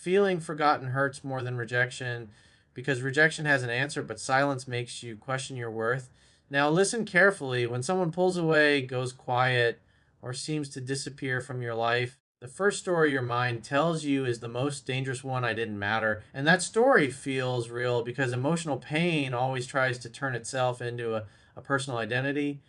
feeling forgotten hurts more than rejection because rejection has an answer, but silence makes you question your worth. Now, listen carefully. When someone pulls away, goes quiet, or seems to disappear from your life, the first story your mind tells you is the most dangerous one. I didn't matter. And that story feels real because emotional pain always tries to turn itself into a personal identity.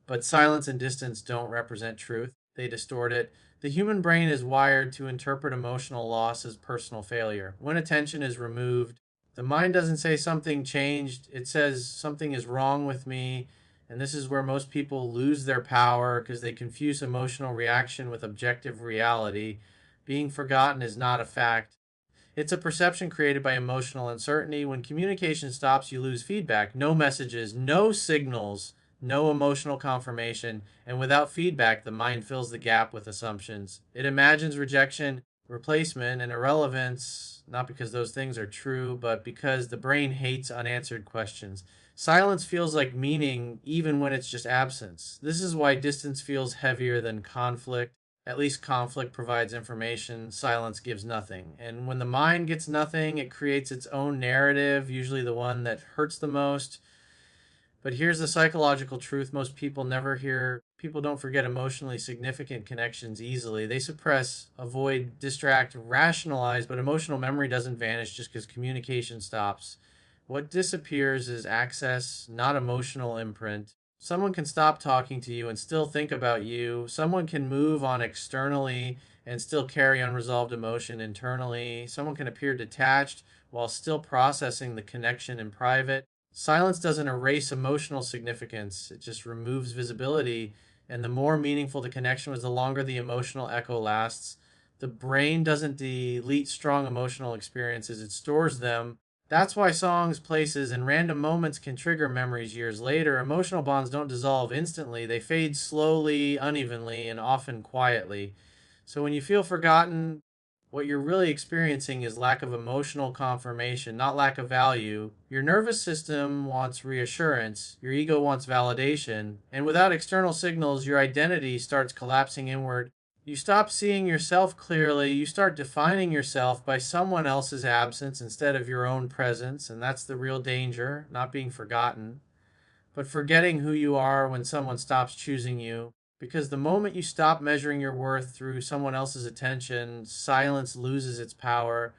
But silence and distance don't represent truth, they distort it. The human brain is wired to interpret emotional loss as personal failure. When attention is removed, the mind doesn't say something changed, it says something is wrong with me. And this is where most people lose their power because they confuse emotional reaction with objective reality. Being forgotten is not a fact. It's a perception created by emotional uncertainty. When communication stops, you lose feedback. No messages, no signals, no emotional confirmation. And without feedback, the mind fills the gap with assumptions. It imagines rejection, replacement, and irrelevance, not because those things are true, but because the brain hates unanswered questions. Silence feels like meaning even when it's just absence. This is why distance feels heavier than conflict. At least conflict provides information, silence gives nothing. And when the mind gets nothing, it creates its own narrative, usually the one that hurts the most. But here's the psychological truth most people never hear. People don't forget emotionally significant connections easily. They suppress, avoid, distract, rationalize, but emotional memory doesn't vanish just because communication stops. What disappears is access, not emotional imprint. Someone can stop talking to you and still think about you. Someone can move on externally and still carry unresolved emotion internally. Someone can appear detached while still processing the connection in private. Silence doesn't erase emotional significance, it just removes visibility. And the more meaningful the connection was, the longer the emotional echo lasts. The brain doesn't delete strong emotional experiences, it stores them. That's why songs, places, and random moments can trigger memories years later. Emotional bonds don't dissolve instantly, they fade slowly, unevenly, and often quietly. So when you feel forgotten, what you're really experiencing is lack of emotional confirmation, not lack of value. Your nervous system wants reassurance, your ego wants validation, and without external signals, your identity starts collapsing inward. You stop seeing yourself clearly, you start defining yourself by someone else's absence instead of your own presence, and that's the real danger, not being forgotten, but forgetting who you are when someone stops choosing you. Because the moment you stop measuring your worth through someone else's attention, silence loses its power.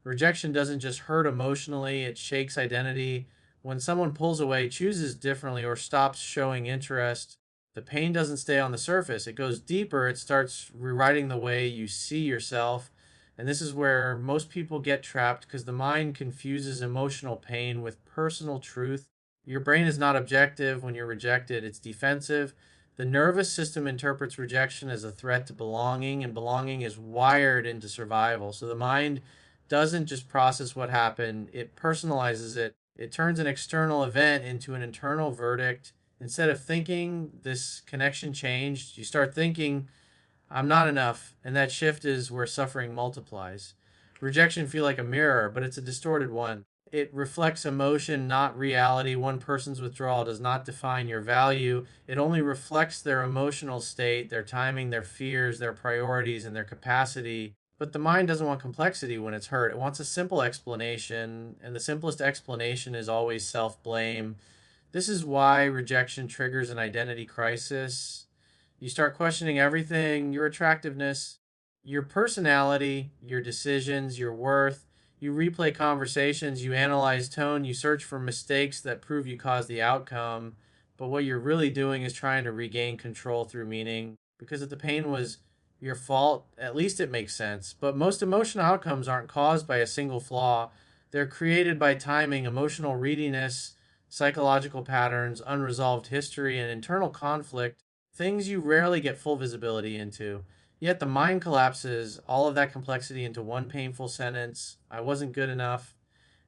Rejection doesn't just hurt emotionally, it shakes identity. When someone pulls away, chooses differently, or stops showing interest, the pain doesn't stay on the surface. It goes deeper, it starts rewriting the way you see yourself. And this is where most people get trapped because the mind confuses emotional pain with personal truth. Your brain is not objective when you're rejected, it's defensive. The nervous system interprets rejection as a threat to belonging, and belonging is wired into survival. So the mind doesn't just process what happened, it personalizes it. It turns an external event into an internal verdict. Instead of thinking this connection changed, you start thinking I'm not enough, and that shift is where suffering multiplies. Rejection feels like a mirror, but it's a distorted one. It reflects emotion, not reality. One person's withdrawal does not define your value. It only reflects their emotional state, their timing, their fears, their priorities, and their capacity. But the mind doesn't want complexity when it's hurt. It wants a simple explanation, and the simplest explanation is always self blame. This is why rejection triggers an identity crisis. You start questioning everything: your attractiveness, your personality, your decisions, your worth. You replay conversations, you analyze tone, you search for mistakes that prove you caused the outcome. But what you're really doing is trying to regain control through meaning. Because if the pain was your fault, at least it makes sense. But most emotional outcomes aren't caused by a single flaw, they're created by timing, emotional readiness, psychological patterns, unresolved history, and internal conflict, things you rarely get full visibility into. Yet the mind collapses all of that complexity into one painful sentence: I wasn't good enough.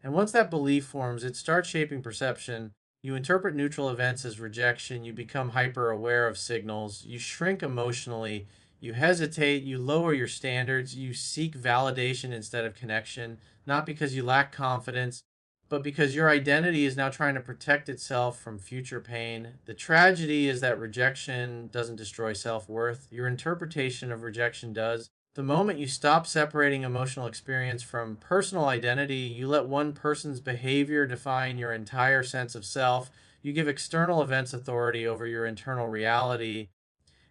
And once that belief forms, it starts shaping perception. You interpret neutral events as rejection, you become hyper aware of signals, you shrink emotionally, you hesitate, you lower your standards, you seek validation instead of connection, not because you lack confidence, but because your identity is now trying to protect itself from future pain. The tragedy is that rejection doesn't destroy self worth. Your interpretation of rejection does. The moment you stop separating emotional experience from personal identity, you let one person's behavior define your entire sense of self. You give external events authority over your internal reality.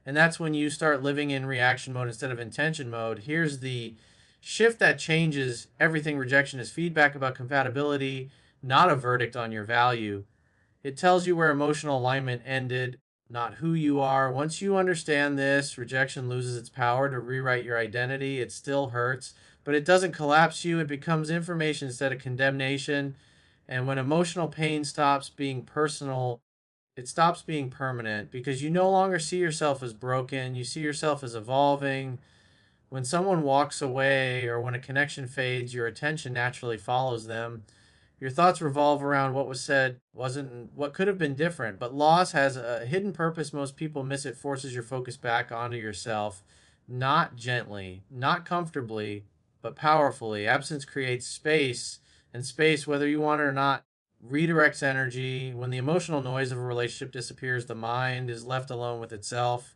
And that's when you start living in reaction mode instead of intention mode. Here's the shift that changes everything. Rejection is feedback about compatibility, not a verdict on your value. It tells you where emotional alignment ended, not who you are. Once you understand this, rejection loses its power to rewrite your identity. It still hurts, but it doesn't collapse you. It becomes information instead of condemnation. And when emotional pain stops being personal, it stops being permanent because you no longer see yourself as broken. You see yourself as evolving. When someone walks away or when a connection fades, your attention naturally follows them. Your thoughts revolve around what was said, wasn't, what could have been different. But loss has a hidden purpose. Most people miss it. Forces your focus back onto yourself, not gently, not comfortably, but powerfully. Absence creates space, and space, whether you want it or not, redirects energy. When the emotional noise of a relationship disappears, the mind is left alone with itself.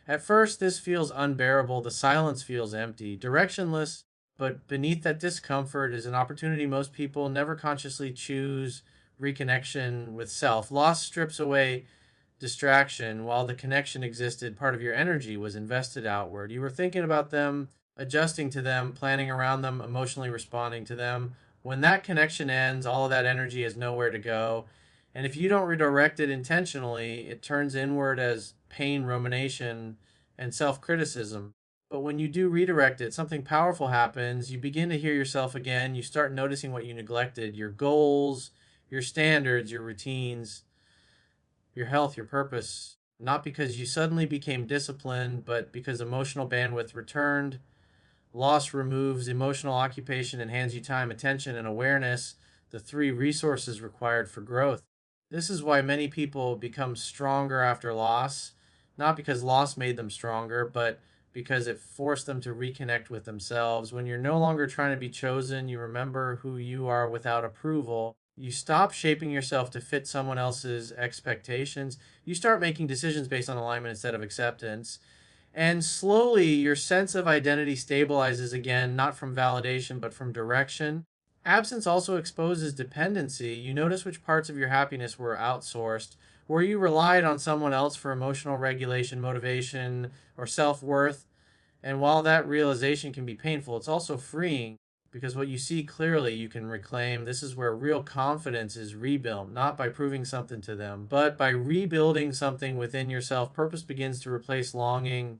At first, this feels unbearable. The silence feels empty, directionless, but beneath that discomfort is an opportunity most people never consciously choose: reconnection with self. Loss strips away distraction. While the connection existed, part of your energy was invested outward. You were thinking about them, adjusting to them, planning around them, emotionally responding to them. When that connection ends, all of that energy has nowhere to go. And if you don't redirect it intentionally, it turns inward as pain, rumination, and self criticism. But when you do redirect it, something powerful happens. You begin to hear yourself again. You start noticing what you neglected: your goals, your standards, your routines, your health, your purpose. Not because you suddenly became disciplined, but because emotional bandwidth returned. Loss removes emotional occupation and hands you time, attention, and awareness, the three resources required for growth. This is why many people become stronger after loss, not because loss made them stronger, but because it forced them to reconnect with themselves. When you're no longer trying to be chosen, you remember who you are without approval. You stop shaping yourself to fit someone else's expectations. You start making decisions based on alignment instead of acceptance. And slowly, your sense of identity stabilizes again, not from validation, but from direction. Absence also exposes dependency. You notice which parts of your happiness were outsourced, where you relied on someone else for emotional regulation, motivation, or self worth. And while that realization can be painful, it's also freeing because what you see clearly, you can reclaim. This is where real confidence is rebuilt, not by proving something to them, but by rebuilding something within yourself. Purpose begins to replace longing.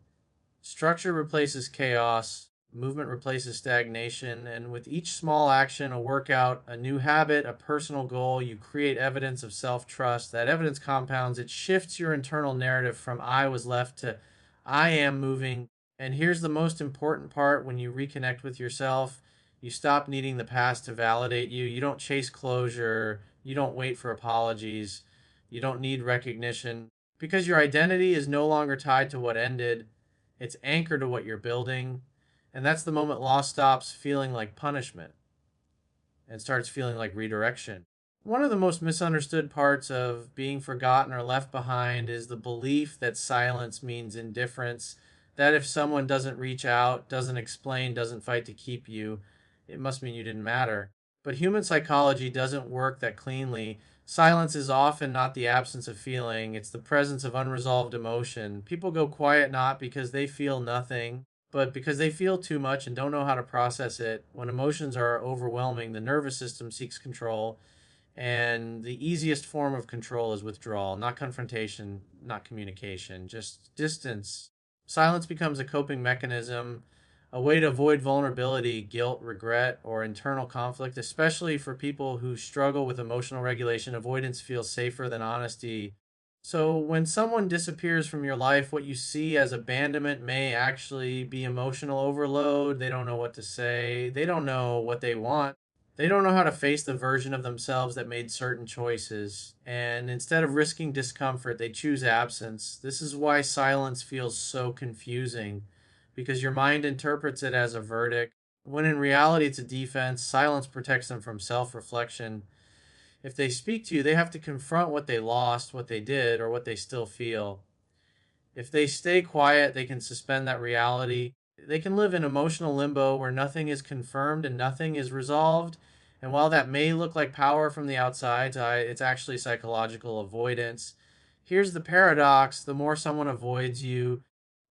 Structure replaces chaos, movement replaces stagnation, and with each small action, a workout, a new habit, a personal goal, you create evidence of self trust. That evidence compounds, it shifts your internal narrative from I was left to I am moving. And here's the most important part: when you reconnect with yourself, you stop needing the past to validate you. You don't chase closure, you don't wait for apologies, you don't need recognition because your identity is no longer tied to what ended, it's anchored to what you're building. And that's the moment loss stops feeling like punishment and starts feeling like redirection. One of the most misunderstood parts of being forgotten or left behind is the belief that silence means indifference, that if someone doesn't reach out, doesn't explain, doesn't fight to keep you, it must mean you didn't matter. But human psychology doesn't work that cleanly. Silence is often not the absence of feeling, it's the presence of unresolved emotion. People go quiet not because they feel nothing, but because they feel too much and don't know how to process it. When emotions are overwhelming, the nervous system seeks control, and the easiest form of control is withdrawal, not confrontation, not communication, just distance. Silence becomes a coping mechanism, a way to avoid vulnerability, guilt, regret, or internal conflict, especially for people who struggle with emotional regulation. Avoidance feels safer than honesty. So, when someone disappears from your life, what you see as abandonment may actually be emotional overload. They don't know what to say, they don't know what they want, they don't know how to face the version of themselves that made certain choices. And instead of risking discomfort, they choose absence. This is why silence feels so confusing, because your mind interprets it as a verdict, when in reality it's a defense. Silence protects them from self reflection. If they speak to you, they have to confront what they lost, what they did, or what they still feel. If they stay quiet, they can suspend that reality. They can live in emotional limbo where nothing is confirmed and nothing is resolved. And while that may look like power from the outside, it's actually psychological avoidance. Here's the paradox: the more someone avoids you,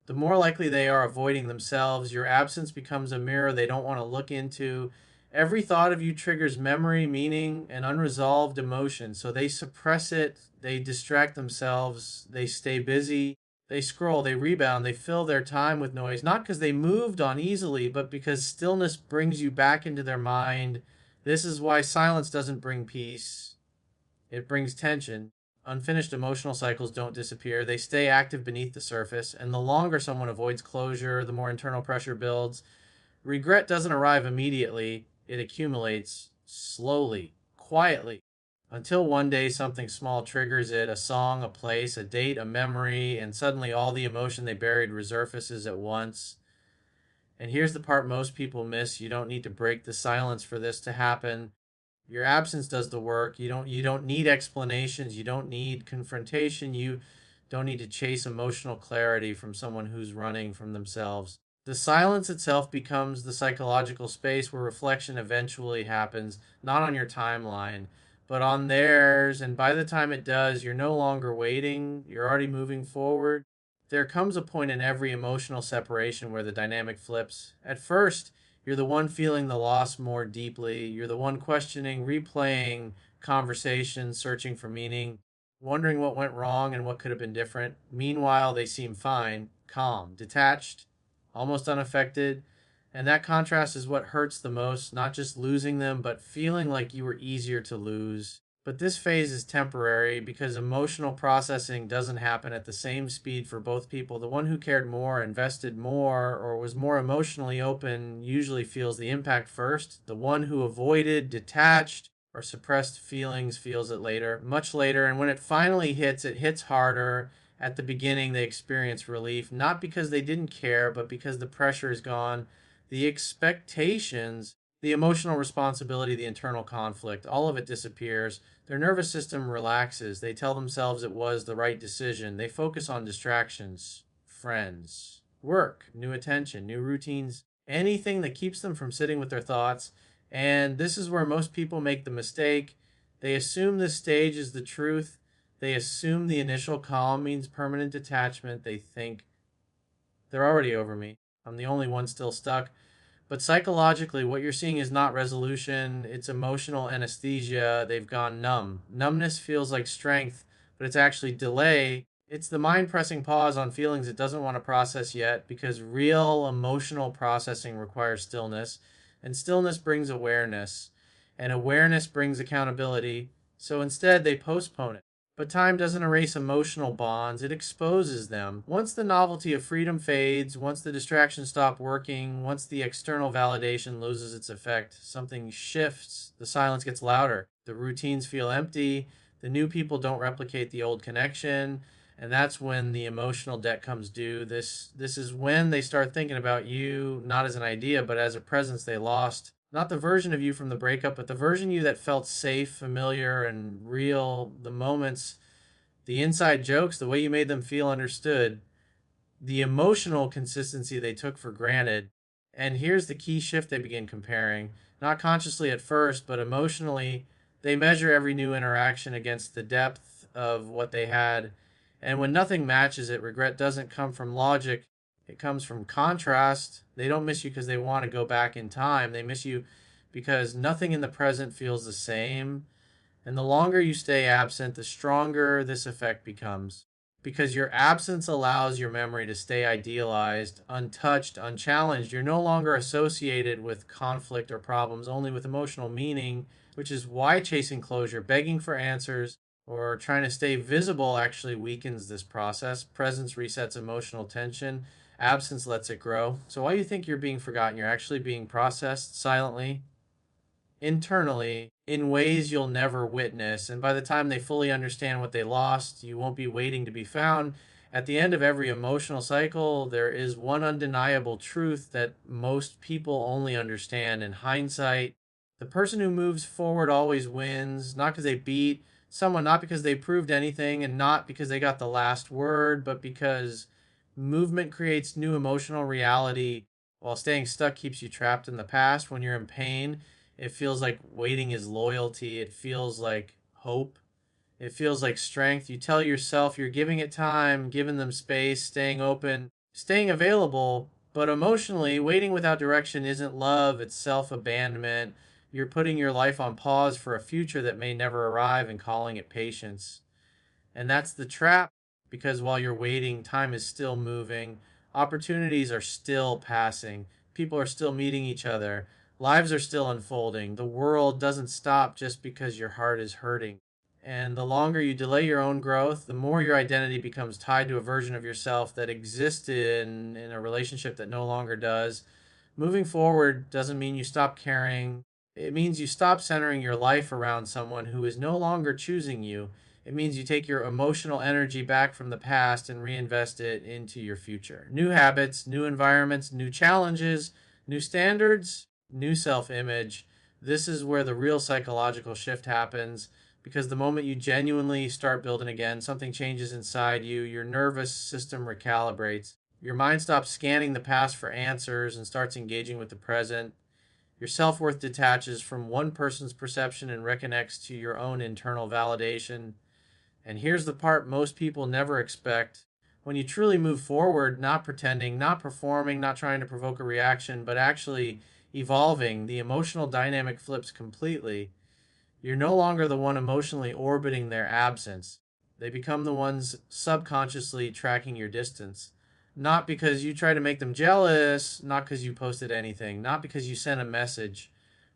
the more likely they are avoiding themselves. Your absence becomes a mirror they don't want to look into. Every thought of you triggers memory, meaning, and unresolved emotion. So they suppress it, they distract themselves, they stay busy, they scroll, they rebound, they fill their time with noise, not because they moved on easily, but because stillness brings you back into their mind. This is why silence doesn't bring peace, it brings tension. Unfinished emotional cycles don't disappear, they stay active beneath the surface, and the longer someone avoids closure, the more internal pressure builds. Regret doesn't arrive immediately, it accumulates slowly, quietly, until one day something small triggers it: a song, a place, a date, a memory, and suddenly all the emotion they buried resurfaces at once. And here's the part most people miss: you don't need to break the silence for this to happen. Your absence does the work. You don't need explanations, you don't need confrontation, you don't need to chase emotional clarity from someone who's running from themselves. The silence itself becomes the psychological space where reflection eventually happens, not on your timeline, but on theirs. And by the time it does, you're no longer waiting, you're already moving forward. There comes a point in every emotional separation where the dynamic flips. At first, you're the one feeling the loss more deeply. You're the one questioning, replaying conversations, searching for meaning, wondering what went wrong and what could have been different. Meanwhile, they seem fine, calm, detached, almost unaffected. And that contrast is what hurts the most, not just losing them, but feeling like you were easier to lose. But this phase is temporary because emotional processing doesn't happen at the same speed for both people. The one who cared more, invested more, or was more emotionally open usually feels the impact first. The one who avoided, detached, or suppressed feelings feels it later, much later. And when it finally hits, it hits harder. At the beginning, they experience relief, not because they didn't care, but because the pressure is gone. The expectations, the emotional responsibility, the internal conflict, all of it disappears. Their nervous system relaxes. They tell themselves it was the right decision. They focus on distractions, friends, work, new attention, new routines, anything that keeps them from sitting with their thoughts. And this is where most people make the mistake. They assume this stage is the truth. They assume the initial calm means permanent detachment. They think they're already over me. I'm the only one still stuck. But psychologically, what you're seeing is not resolution, it's emotional anesthesia. They've gone numb. Numbness feels like strength, but it's actually delay. It's the mind pressing pause on feelings it doesn't want to process yet, because real emotional processing requires stillness, and stillness brings awareness, and awareness brings accountability. So instead, they postpone it. But time doesn't erase emotional bonds, it exposes them. Once the novelty of freedom fades, once the distractions stop working, once the external validation loses its effect, something shifts. The silence gets louder. The routines feel empty. The new people don't replicate the old connection. And that's when the emotional debt comes due. This is when they start thinking about you, not as an idea, but as a presence they lost. Not the version of you from the breakup, but the version of you that felt safe, familiar, and real. The moments, the inside jokes, the way you made them feel understood, the emotional consistency they took for granted. And here's the key shift: they begin comparing, not consciously at first, but emotionally. They measure every new interaction against the depth of what they had. And when nothing matches it, regret doesn't come from logic, it comes from contrast. They don't miss you because they want to go back in time, they miss you because nothing in the present feels the same. And the longer you stay absent, the stronger this effect becomes. Because your absence allows your memory to stay idealized, untouched, unchallenged. You're no longer associated with conflict or problems, only with emotional meaning, which is why chasing closure, begging for answers, or trying to stay visible actually weakens this process. Presence resets emotional tension, absence lets it grow. So while you think you're being forgotten, you're actually being processed silently, internally, in ways you'll never witness. And by the time they fully understand what they lost, you won't be waiting to be found. At the end of every emotional cycle, there is one undeniable truth that most people only understand in hindsight. The person who moves forward always wins, not because they beat someone, not because they proved anything, and not because they got the last word, but because movement creates new emotional reality. while staying stuck keeps you trapped in the past. When you're in pain, it feels like waiting is loyalty. It feels like hope. It feels like strength. You tell yourself you're giving it time, giving them space, staying open, staying available. But emotionally, waiting without direction isn't love, it's self abandonment. You're putting your life on pause for a future that may never arrive and calling it patience. And that's the trap, because while you're waiting, time is still moving, opportunities are still passing, people are still meeting each other, lives are still unfolding. The world doesn't stop just because your heart is hurting. And the longer you delay your own growth, the more your identity becomes tied to a version of yourself that existed in a relationship that no longer does. Moving forward doesn't mean you stop caring. It means you stop centering your life around someone who is no longer choosing you. It means you take your emotional energy back from the past and reinvest it into your future. New habits, new environments, new challenges, new standards, new self image. This is where the real psychological shift happens, because the moment you genuinely start building again, something changes inside you. Your nervous system recalibrates. Your mind stops scanning the past for answers and starts engaging with the present. Your self worth detaches from one person's perception and reconnects to your own internal validation. And here's the part most people never expect. When you truly move forward, not pretending, not performing, not trying to provoke a reaction, but actually evolving, the emotional dynamic flips completely. You're no longer the one emotionally orbiting their absence. They become the ones subconsciously tracking your distance. Not because you try to make them jealous, not because you posted anything, not because you sent a message,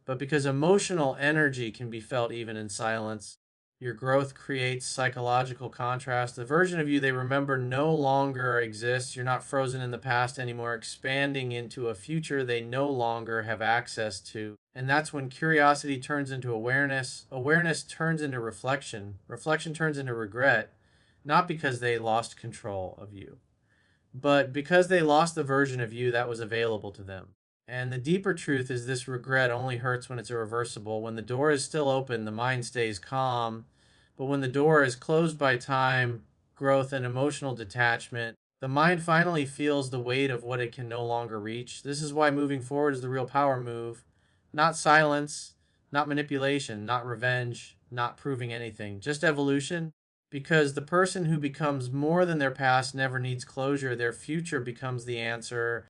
but because emotional energy can be felt even in silence. Your growth creates psychological contrast. The version of you they remember no longer exists. You're not frozen in the past anymore, expanding into a future they no longer have access to. And that's when curiosity turns into awareness. Awareness turns into reflection. Reflection turns into regret, not because they lost control of you, but because they lost the version of you that was available to them. And the deeper truth is this: regret only hurts when it's irreversible. When the door is still open, the mind stays calm. But when the door is closed by time, growth, and emotional detachment, the mind finally feels the weight of what it can no longer reach. This is why moving forward is the real power move. Not silence, not manipulation, not revenge, not proving anything, just evolution. Because the person who becomes more than their past never needs closure. Their future becomes the answer.